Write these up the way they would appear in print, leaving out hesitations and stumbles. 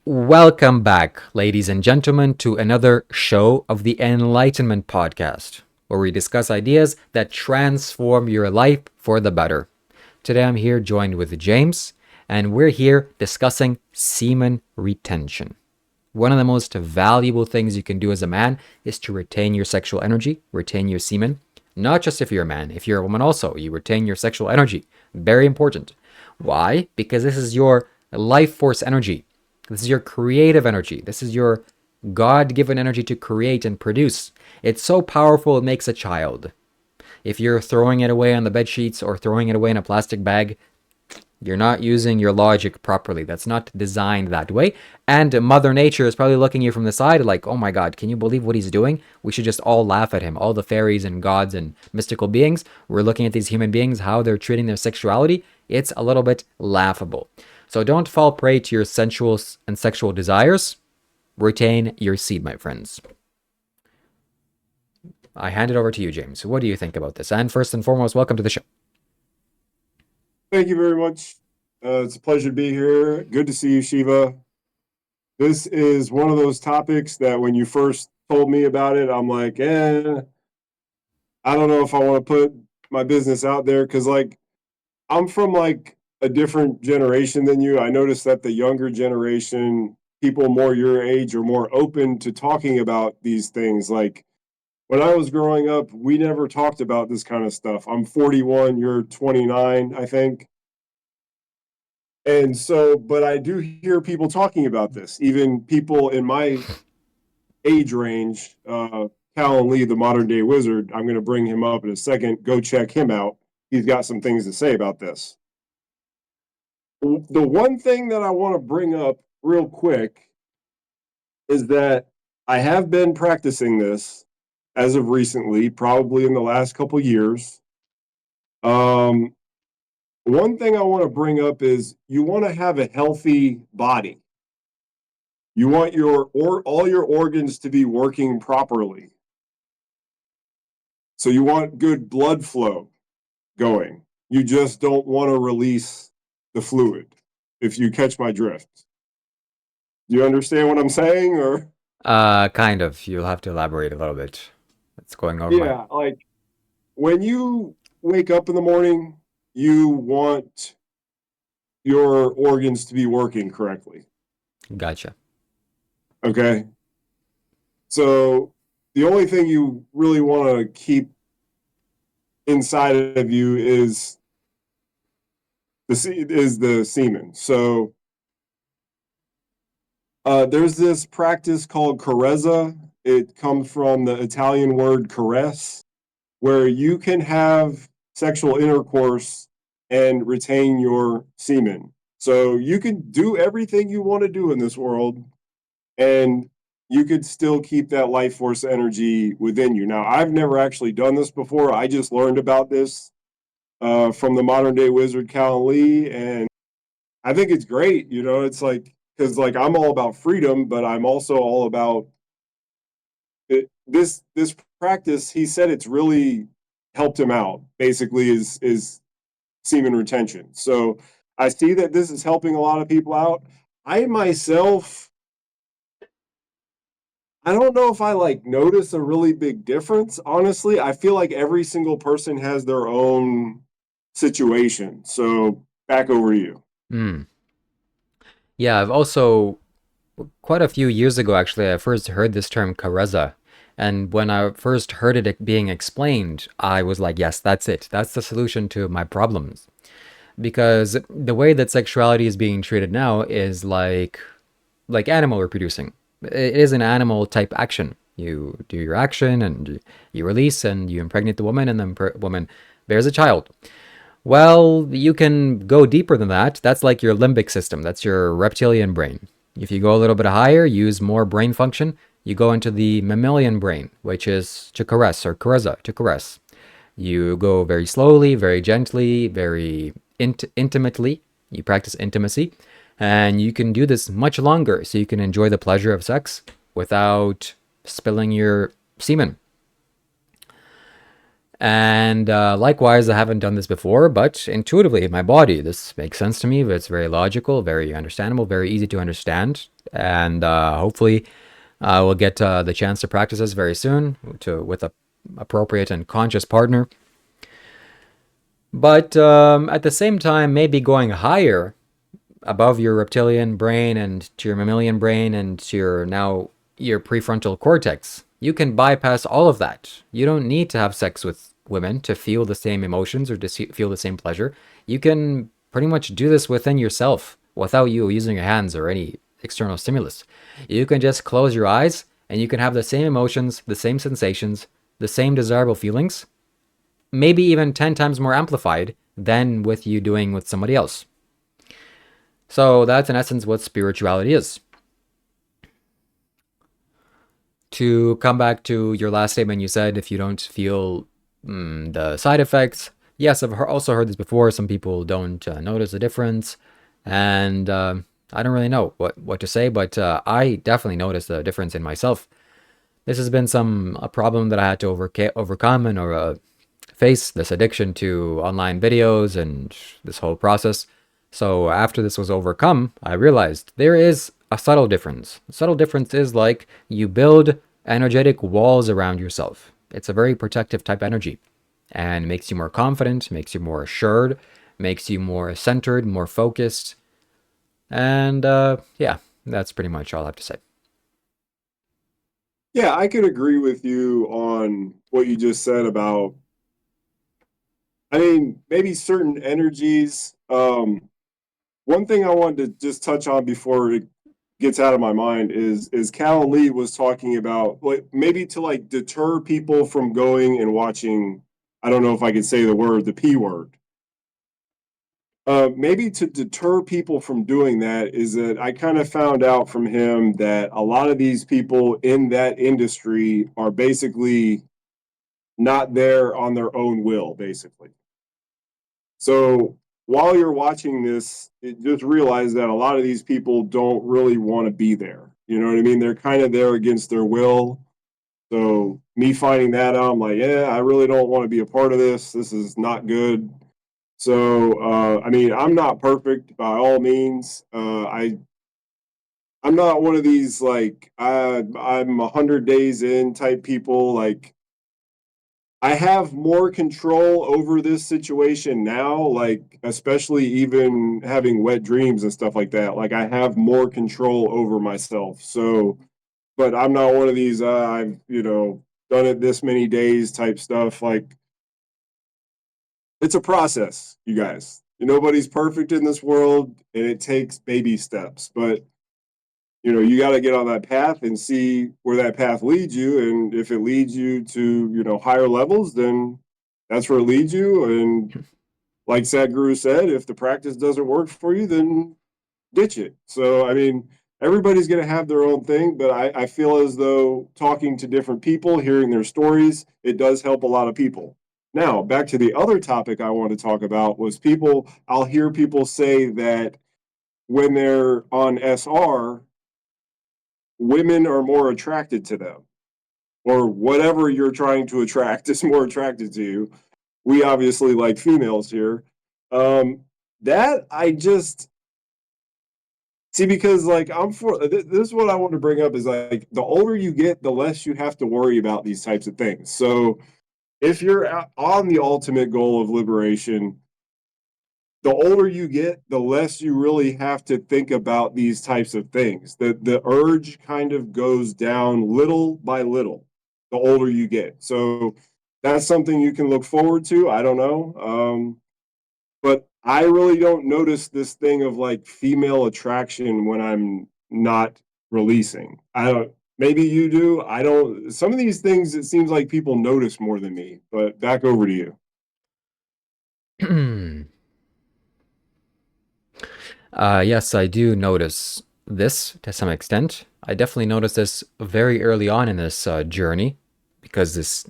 Welcome back, ladies and gentlemen, to another show of the Enlightenment podcast, where we discuss ideas that transform your life for the better. Today I'm here joined with James, and we're here discussing semen retention. One of the most valuable things you can do as a man is to retain your sexual energy, retain your semen. Not just if you're a man, if you're a woman also, you retain your sexual energy. Very important. Why? Because this is your life force energy. This is your creative energy. This is your God-given energy to create and produce. It's so powerful it makes a child. If you're throwing it away on the bed sheets or throwing it away in a plastic bag, you're not using your logic properly. That's not designed that way. And Mother Nature is probably looking at you from the side like, oh my God, can you believe what he's doing? We should just all laugh at him. All the fairies and gods and mystical beings, we're looking at these human beings, how they're treating their sexuality. It's a little bit laughable. So don't fall prey to your sensual and sexual desires. Retain your seed, my friends. I hand it over to you, James. What do you think about this? And first and foremost, welcome to the show. Thank you very much. It's a pleasure to be here. Good to see you, Shiva. This is one of those topics that when you first told me about it, I'm like, I don't know if I want to put my business out there because, I'm from a different generation than you. I noticed that the younger generation, people more your age, are more open to talking about these things. Like when I was growing up, we never talked about this kind of stuff. I'm 41, you're 29, I think. And so, but I do hear people talking about this, even people in my age range. Callan Lee, the modern day wizard, I'm going to bring him up in a second. Go check him out. He's got some things to say about this. The one thing that I want to bring up real quick is that I have been practicing this as of recently, probably in the last couple years. Um, One thing I want to bring up is you want to have a healthy body. You want all your organs to be working properly. So you want good blood flow going. You just don't want to release the fluid, if you catch my drift. Do you understand what I'm saying? Or Kind of. You'll have to elaborate a little bit. It's going over my... yeah, like when you wake up in the morning, you want your organs to be working correctly. Gotcha. Okay. So the only thing you really want to keep inside of you is the semen. So there's this practice called Karezza. It comes from the Italian word caress, where you can have sexual intercourse and retain your semen. So you can do everything you want to do in this world, and you could still keep that life force energy within you. Now, I've never actually done this before. I just learned about this from the modern day wizard Cal Lee, and I think it's great. It's like because I'm all about freedom, but I'm also all about it. This practice. He said it's really helped him out. Basically, is semen retention. So I see that this is helping a lot of people out. I myself, I don't know if I notice a really big difference. Honestly, I feel like every single person has their own situation. So back over to you. Hmm. Yeah, I've also, quite a few years ago actually, I first heard this term Karezza. And when I first heard it being explained, I was like, yes, that's it. That's the solution to my problems. Because the way that sexuality is being treated now is like animal reproducing. It is an animal type action. You do your action and you release and you impregnate the woman and the woman bears a child. Well, you can go deeper than that. That's like your limbic system. That's your reptilian brain. If you go a little bit higher, use more brain function, you go into the mammalian brain, which is to caress or carezza, to caress. You go very slowly, very gently, very intimately. You practice intimacy. And you can do this much longer so you can enjoy the pleasure of sex without spilling your semen. And likewise, I haven't done this before, but intuitively in my body, this makes sense to me. It's very logical, very understandable, very easy to understand. And hopefully, we'll get the chance to practice this very soon with a appropriate and conscious partner. But at the same time, maybe going higher above your reptilian brain and to your mammalian brain and to your prefrontal cortex. You can bypass all of that. You don't need to have sex with women to feel the same emotions or to feel the same pleasure. You can pretty much do this within yourself without you using your hands or any external stimulus. You can just close your eyes and you can have the same emotions, the same sensations, the same desirable feelings, maybe even 10 times more amplified than with you doing with somebody else. So that's in essence what spirituality is. To come back to your last statement, you said if you don't feel the side effects. Yes, I've also heard this before. Some people don't notice the difference. And I don't really know what to say, but I definitely noticed the difference in myself. This has been a problem that I had to overcome and face, this addiction to online videos and this whole process. So after this was overcome, I realized there is a subtle difference. The subtle difference is like you build energetic walls around yourself. It's a very protective type energy and makes you more confident, makes you more assured, makes you more centered, more focused. And yeah, that's pretty much all I have to say. Yeah, I could agree with you on what you just said about, I mean, maybe certain energies. One thing I wanted to just touch on before it gets out of my mind is Cal Lee was talking about like maybe to like deter people from going and watching. I don't know if I could say the word, the P word. Maybe to deter people from doing that is that I kind of found out from him that a lot of these people in that industry are basically not there on their own will, basically. So while you're watching this, just realize that a lot of these people don't really want to be there. You know what I mean? They're kind of there against their will. So me finding that out, I'm like, yeah, I really don't want to be a part of this. This is not good. So I mean, I'm not perfect by all means. I'm not one of these like I'm 100 days in type people. Like I have more control over this situation now, like especially even having wet dreams and stuff like that. Like I have more control over myself. So, but I'm not one of these I've, done it this many days type stuff. Like it's a process, you guys. Nobody's perfect in this world and it takes baby steps, but you got to get on that path and see where that path leads you. And if it leads you to, higher levels, then that's where it leads you. And like Sadhguru said, if the practice doesn't work for you, then ditch it. So, I mean, everybody's going to have their own thing, but I feel as though talking to different people, hearing their stories, it does help a lot of people. Now, back to the other topic I want to talk about was I'll hear people say that when they're on SR, women are more attracted to them, or whatever you're trying to attract is more attracted to you. We obviously like females here. That I just see because like this is what I want to bring up is like the older you get, the less you have to worry about these types of things. So if you're on the ultimate goal of liberation, the older you get, the less you really have to think about these types of things. The urge kind of goes down little by little the older you get. So that's something you can look forward to. I don't know. But I really don't notice this thing of like female attraction when I'm not releasing. I don't, maybe you do. I don't, some of these things, it seems like people notice more than me, but back over to you. Yes, I do notice this to some extent. I definitely noticed this very early on in this journey because this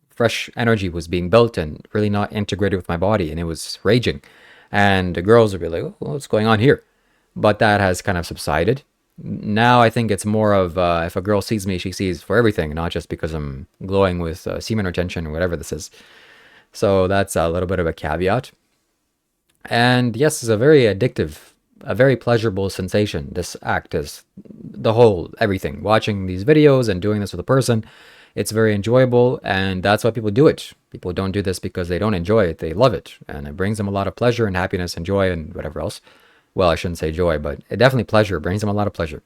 fresh energy was being built and really not integrated with my body, and it was raging. And the girls would be like, "Oh, what's going on here?" But that has kind of subsided. Now I think it's more of if a girl sees me, she sees for everything, not just because I'm glowing with semen retention or whatever this is. So that's a little bit of a caveat. And yes, it's a very addictive, a very pleasurable sensation. This act is the whole everything. Watching these videos and doing this with a person, it's very enjoyable, and that's why people do it. People don't do this because they don't enjoy it; they love it, and it brings them a lot of pleasure and happiness and joy and whatever else. Well, I shouldn't say joy, but it definitely pleasure. It brings them a lot of pleasure.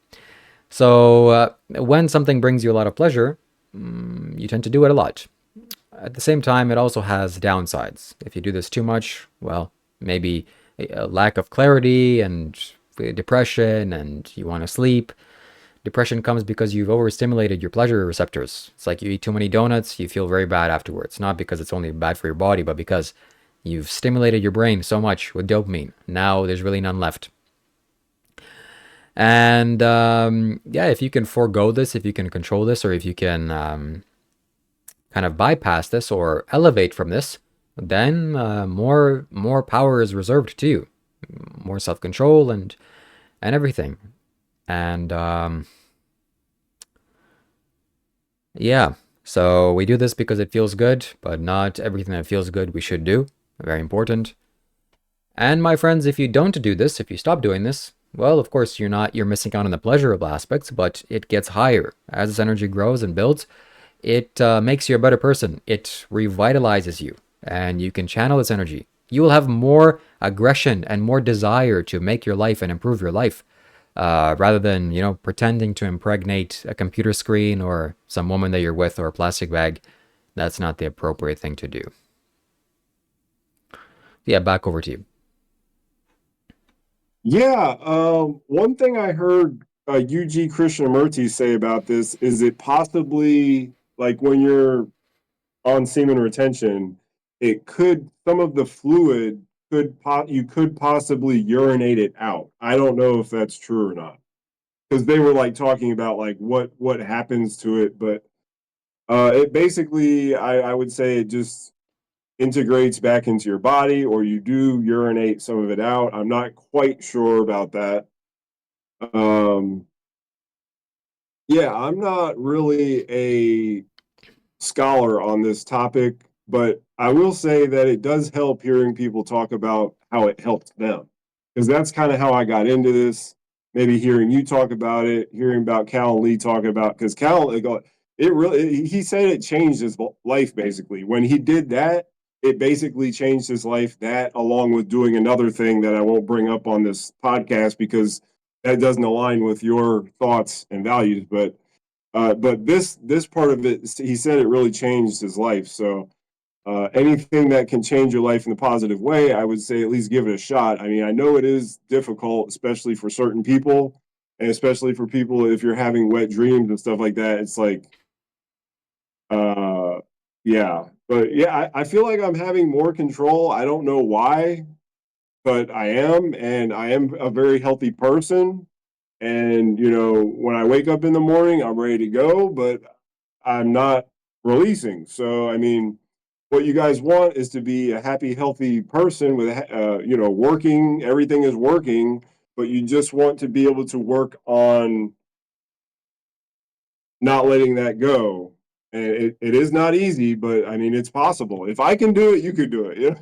So when something brings you a lot of pleasure, you tend to do it a lot. At the same time, it also has downsides. If you do this too much, well, maybe a lack of clarity and depression, and you want to sleep. Depression comes because you've overstimulated your pleasure receptors. It's like you eat too many donuts, you feel very bad afterwards. Not because it's only bad for your body, but because you've stimulated your brain so much with dopamine. Now there's really none left. And yeah, if you can forego this, if you can control this, or if you can kind of bypass this or elevate from this, then more power is reserved to you, more self control and everything. And yeah, so we do this because it feels good, but not everything that feels good we should do. Very important. And my friends, if you don't do this, if you stop doing this, well, of course you're missing out on the pleasurable aspects, but it gets higher as this energy grows and builds. It makes you a better person. It revitalizes you, and you can channel this energy. You will have more aggression and more desire to make your life and improve your life, rather than pretending to impregnate a computer screen or some woman that you're with or a plastic bag. That's not the appropriate thing to do. Yeah, back over to you. Yeah, one thing I heard UG Krishnamurti say about this is it possibly, like when you're on semen retention, it could, some of the fluid you could possibly urinate it out. I don't know if that's true or not, because they were like talking about like what happens to it, but it basically, I would say it just integrates back into your body, or you do urinate some of it out. I'm not quite sure about that. Um, yeah, I'm not really a scholar on this topic, but I will say that it does help hearing people talk about how it helped them. Because that's kind of how I got into this. Maybe hearing you talk about it, hearing about Cal and Lee talk about, because Cal, it really, he said it changed his life basically. When he did that, it basically changed his life. That, along with doing another thing that I won't bring up on this podcast because that doesn't align with your thoughts and values. But this part of it, he said it really changed his life. So anything that can change your life in a positive way, I would say at least give it a shot. I mean, I know it is difficult, especially for certain people, and especially for people if you're having wet dreams and stuff like that. It's like, uh, yeah. But yeah, I feel like I'm having more control. I don't know why, but I am, and I am a very healthy person. And when I wake up in the morning, I'm ready to go, but I'm not releasing. So, I mean, what you guys want is to be a happy, healthy person with, working, everything is working, but you just want to be able to work on not letting that go. And it is not easy, but I mean, it's possible. If I can do it, you could do it.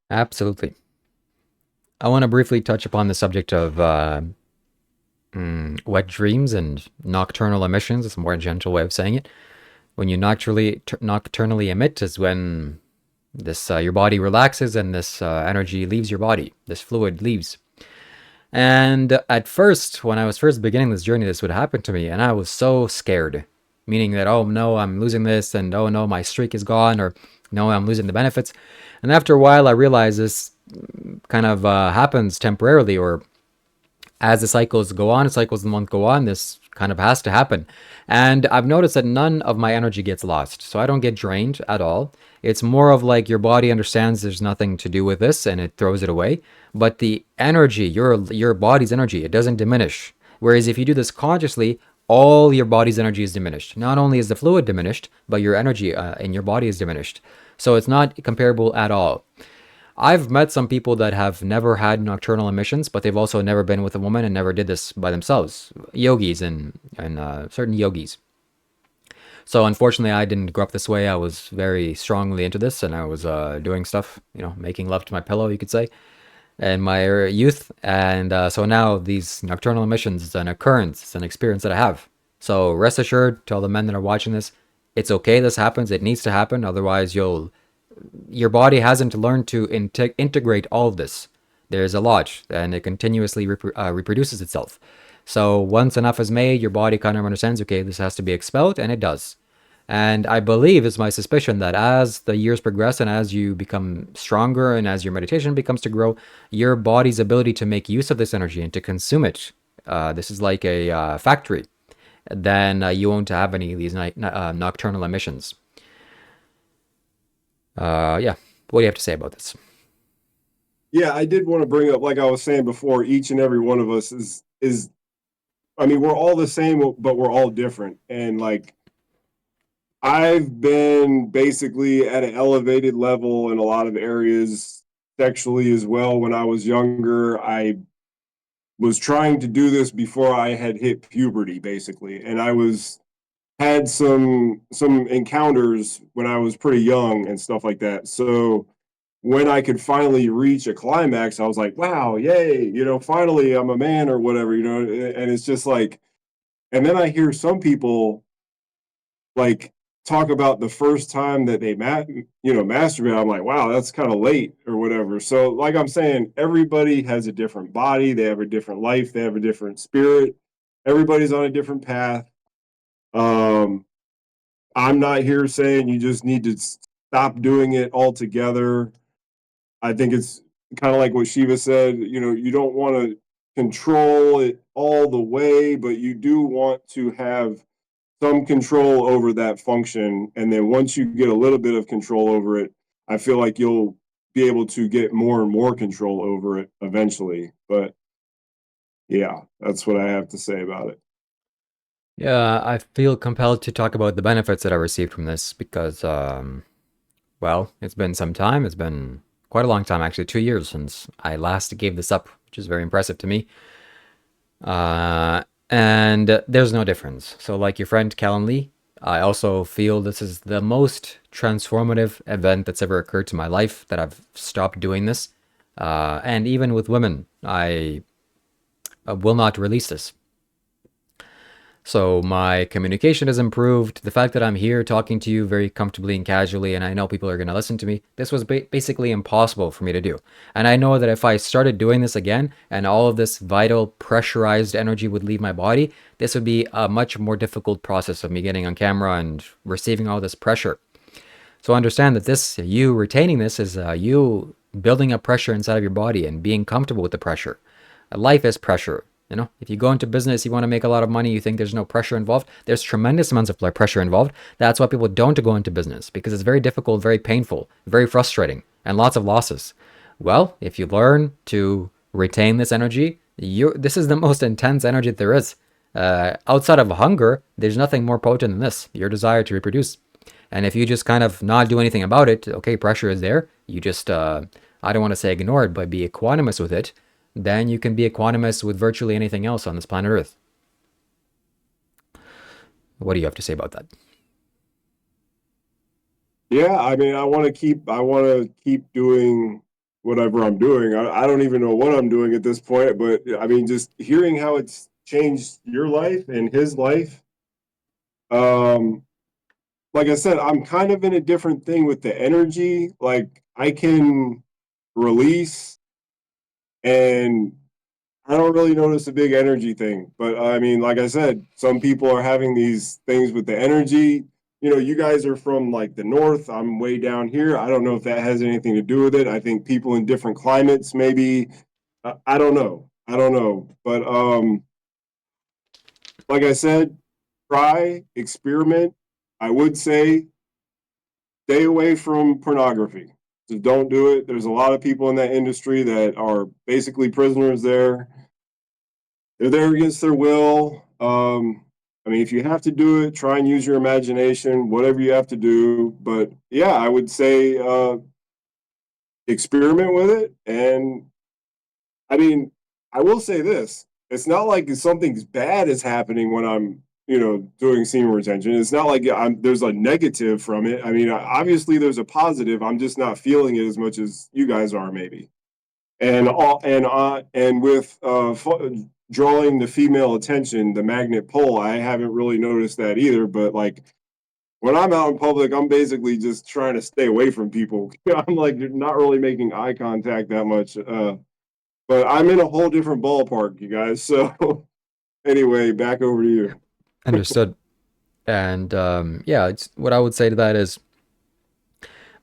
Absolutely. I want to briefly touch upon the subject of wet dreams and nocturnal emissions. It's a more gentle way of saying it. When you nocturnally emit is when this your body relaxes and this energy leaves your body. This fluid leaves. And at first, when I was first beginning this journey, this would happen to me, and I was so scared, meaning that, oh no, I'm losing this, and oh no, my streak is gone, or no, I'm losing the benefits. And after a while, I realized this kind of happens temporarily, or as the cycles go on, cycles of the month go on, this kind of has to happen. And I've noticed that none of my energy gets lost. So I don't get drained at all. It's more of like your body understands there's nothing to do with this and it throws it away. But the energy, your body's energy, it doesn't diminish. Whereas if you do this consciously, all your body's energy is diminished. Not only is the fluid diminished, but your energy in your body is diminished. So it's not comparable at all. I've met some people that have never had nocturnal emissions, but they've also never been with a woman and never did this by themselves. Yogis and certain yogis. So unfortunately, I didn't grow up this way. I was very strongly into this, and I was doing stuff, making love to my pillow, you could say, in my youth. And so now these nocturnal emissions is an occurrence, it's an experience that I have. So rest assured, to all the men that are watching this, it's okay. This happens. It needs to happen. Otherwise, your body hasn't learned to integrate all of this. There's a lot, and it continuously reproduces itself. So once enough is made, your body kind of understands, okay, this has to be expelled, and it does. And I believe, it's my suspicion, that as the years progress and as you become stronger and as your meditation becomes to grow, your body's ability to make use of this energy and to consume it, this is like a factory, then you won't have any of these nocturnal emissions. Yeah. What do you have to say about this? Yeah, I did want to bring up, like I was saying before, each and every one of us is I mean, we're all the same, but we're all different. And like I've been basically at an elevated level in a lot of areas sexually as well. When I was younger, I was trying to do this before I had hit puberty, basically, and I was had some encounters when I was pretty young and stuff like that. So when I could finally reach a climax, I was like, wow, yay, finally I'm a man or whatever, and it's just like, and then I hear some people like talk about the first time that they masturbate. I'm like, wow, that's kind of late or whatever. So like I'm saying, everybody has a different body, they have a different life, they have a different spirit, everybody's on a different path. um I'm not here saying you just need to stop doing it altogether. I think it's kind of like what Shiva said, you don't want to control it all the way, but you do want to have some control over that function. And then once you get a little bit of control over it, I feel like you'll be able to get more and more control over it eventually. But yeah, that's what I have to say about it. Yeah, I feel compelled to talk about the benefits that I received from this because, well, it's been some time. It's been quite a long time, actually, 2 years since I last gave this up, which is very impressive to me. Uh, and there's no difference. So, like your friend Callan Lee, I also feel this is the most transformative event that's ever occurred to my life, that I've stopped doing this. And even with women, I will not release this. So my communication has improved. The fact that I'm here talking to you very comfortably and casually, and I know people are going to listen to me, this was basically impossible for me to do. And I know that if I started doing this again and all of this vital pressurized energy would leave my body, this would be a much more difficult process of me getting on camera and receiving all this pressure. So understand that you retaining this, is you building up pressure inside of your body and being comfortable with the pressure. Life is pressure. If you go into business, you want to make a lot of money, you think there's no pressure involved. There's tremendous amounts of pressure involved. That's why people don't go into business, because it's very difficult, very painful, very frustrating, and lots of losses. Well, if you learn to retain this energy, this is the most intense energy that there is. Outside of hunger, there's nothing more potent than this, your desire to reproduce. And if you just kind of not do anything about it, okay, pressure is there. You just, I don't want to say ignore it, but be equanimous with it. Then you can be equanimous with virtually anything else on this planet Earth. What do you have to say about that? Yeah, I mean, I want to keep doing whatever I'm doing. I don't even know what I'm doing at this point, but I mean, just hearing how it's changed your life and his life. Um, like I said, I'm kind of in a different thing with the energy. Like I can release, and I don't really notice a big energy thing. But I mean, like I said, some people are having these things with the energy. You guys are from like the north. I'm way down here. I don't know if that has anything to do with it. I think people in different climates, maybe. I don't know. I don't know. But like I said, try, experiment. I would say stay away from pornography. Just don't do it. There's a lot of people in that industry that are basically prisoners there. They're there against their will. I mean, if you have to do it, try and use your imagination, whatever you have to do. But yeah, I would say experiment with it. And I mean, I will say this: it's not like something bad is happening when I'm doing semen retention. It's not like there's a negative from it. I mean, obviously there's a positive. I'm just not feeling it as much as you guys are, maybe. And with drawing the female attention, the magnet pull, I haven't really noticed that either. But like when I'm out in public, I'm basically just trying to stay away from people. I'm like not really making eye contact that much. But I'm in a whole different ballpark, you guys. So anyway, back over to you. Understood. And yeah, it's what I would say to that is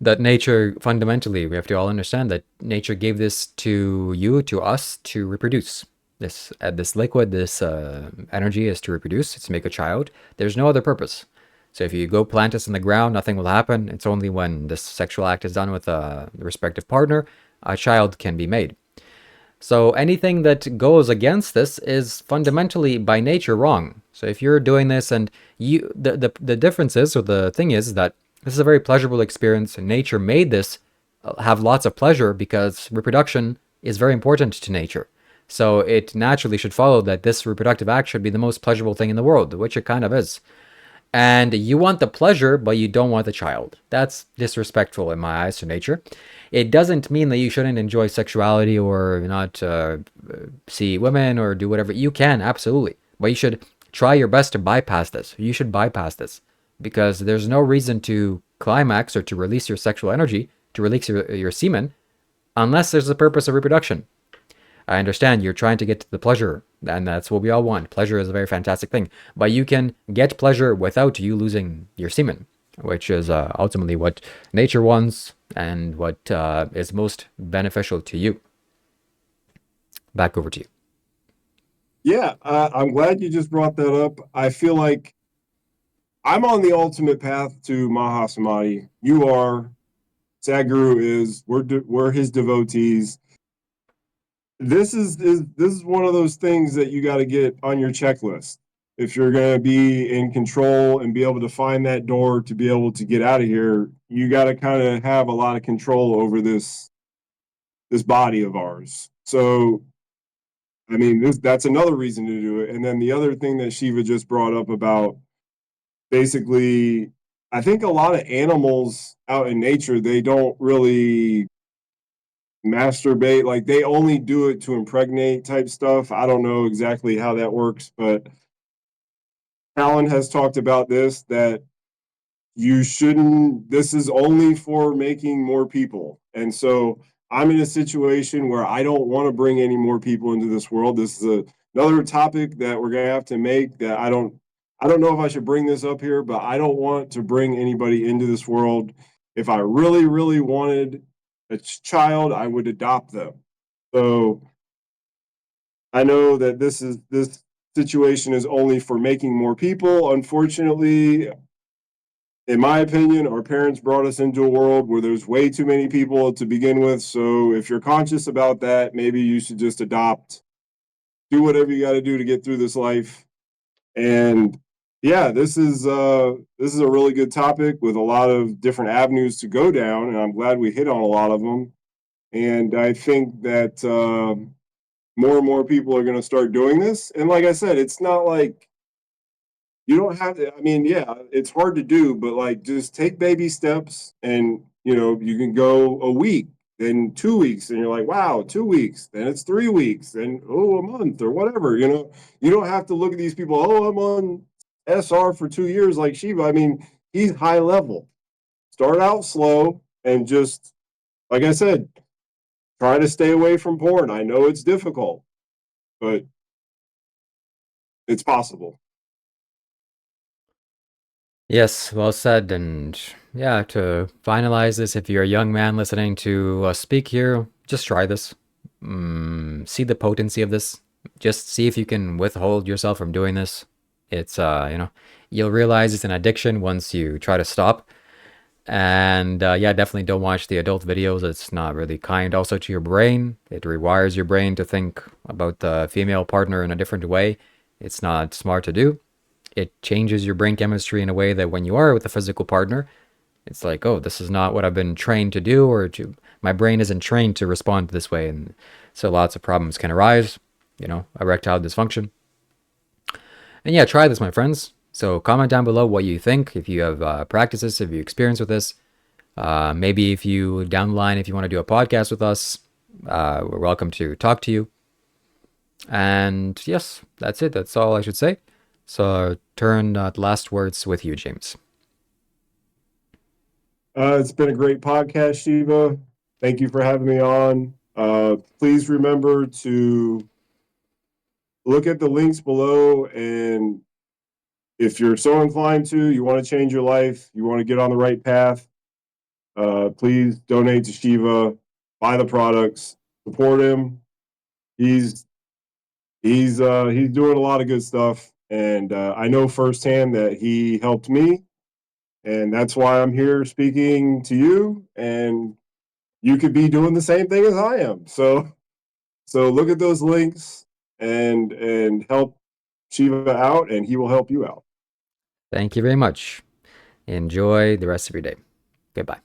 that nature, fundamentally, we have to all understand that nature gave this to you, to us, to reproduce. This liquid, this energy is to reproduce. It's to make a child. There's no other purpose. So if you go plant this in the ground, nothing will happen. It's only when this sexual act is done with the respective partner, a child can be made. So anything that goes against this is fundamentally by nature wrong. So if you're doing this and the difference is, or the thing is that this is a very pleasurable experience. Nature made this have lots of pleasure because reproduction is very important to nature. So it naturally should follow that this reproductive act should be the most pleasurable thing in the world, which it kind of is. And you want the pleasure, but you don't want the child. That's disrespectful in my eyes to nature. It doesn't mean that you shouldn't enjoy sexuality or not see women or do whatever. You can, absolutely. But you should try your best to bypass this. You should bypass this because there's no reason to climax or to release your sexual energy, to release your semen, unless there's a purpose of reproduction. I understand you're trying to get to the pleasure, and that's what we all want. Pleasure is a very fantastic thing, but you can get pleasure without you losing your semen, which is ultimately what nature wants and what is most beneficial to you. Back over to you. Yeah, I'm glad you just brought that up. I feel like I'm on the ultimate path to Mahasamadhi. You are. Sadhguru is. We're his devotees. This is one of those things that you got to get on your checklist if you're going to be in control and be able to find that door to be able to get out of here. You got to kind of have a lot of control over this body of ours. So I mean, that's another reason to do it. And then the other thing that Shiva just brought up about basically, I think a lot of animals out in nature, they don't really masturbate. Like they only do it to impregnate type stuff. I don't know exactly how that works, but Alan has talked about this that you shouldn't, this is only for making more people. And so I'm in a situation where I don't want to bring any more people into this world. This is another topic that we're going to have to make that I don't know if I should bring this up here, but I don't want to bring anybody into this world. If I really, really wanted a child, I would adopt them. So I know that this situation is only for making more people. Unfortunately, in my opinion, our parents brought us into a world where there's way too many people to begin with. So if you're conscious about that, maybe you should just adopt, do whatever you got to do to get through this life. And yeah, this is a really good topic with a lot of different avenues to go down, and I'm glad we hit on a lot of them. And I think that more and more people are going to start doing this. And like I said, it's not like you don't have to. I mean, yeah, it's hard to do, but like just take baby steps, and you can go a week, then 2 weeks, and you're like, wow, 2 weeks, then it's 3 weeks, then a month or whatever. You don't have to look at these people. Oh, I'm on SR for 2 years like Shiva. I mean, he's high level. Start out slow and just like I said, try to stay away from porn. I know it's difficult, but it's possible. Yes, well said. And yeah, to finalize this, if you're a young man listening to us speak here, just try this. See the potency of this. Just see if you can withhold yourself from doing this. It's, you'll realize it's an addiction once you try to stop. And yeah, definitely don't watch the adult videos. It's not really kind also to your brain. It rewires your brain to think about the female partner in a different way. It's not smart to do. It changes your brain chemistry in a way that when you are with a physical partner, it's like, oh, this is not what I've been trained to do, or my brain isn't trained to respond this way. And so lots of problems can arise, erectile dysfunction. And yeah, try this, my friends. So comment down below what you think, if you have practices, if you experience with this. Maybe if you down the line, if you want to do a podcast with us, we're welcome to talk to you. And yes, that's it. That's all I should say. So turn the last words with you, James. It's been a great podcast, Shiva. Thank you for having me on. Please remember to look at the links below, and if you're so inclined to, you want to change your life, you want to get on the right path, please donate to Shiva, buy the products, support him. He's he's doing a lot of good stuff, and I know firsthand that he helped me, and that's why I'm here speaking to you. And you could be doing the same thing as I am. So look at those links and help Shiva out, and he will help you out. Thank you very much. Enjoy the rest of your day. Goodbye.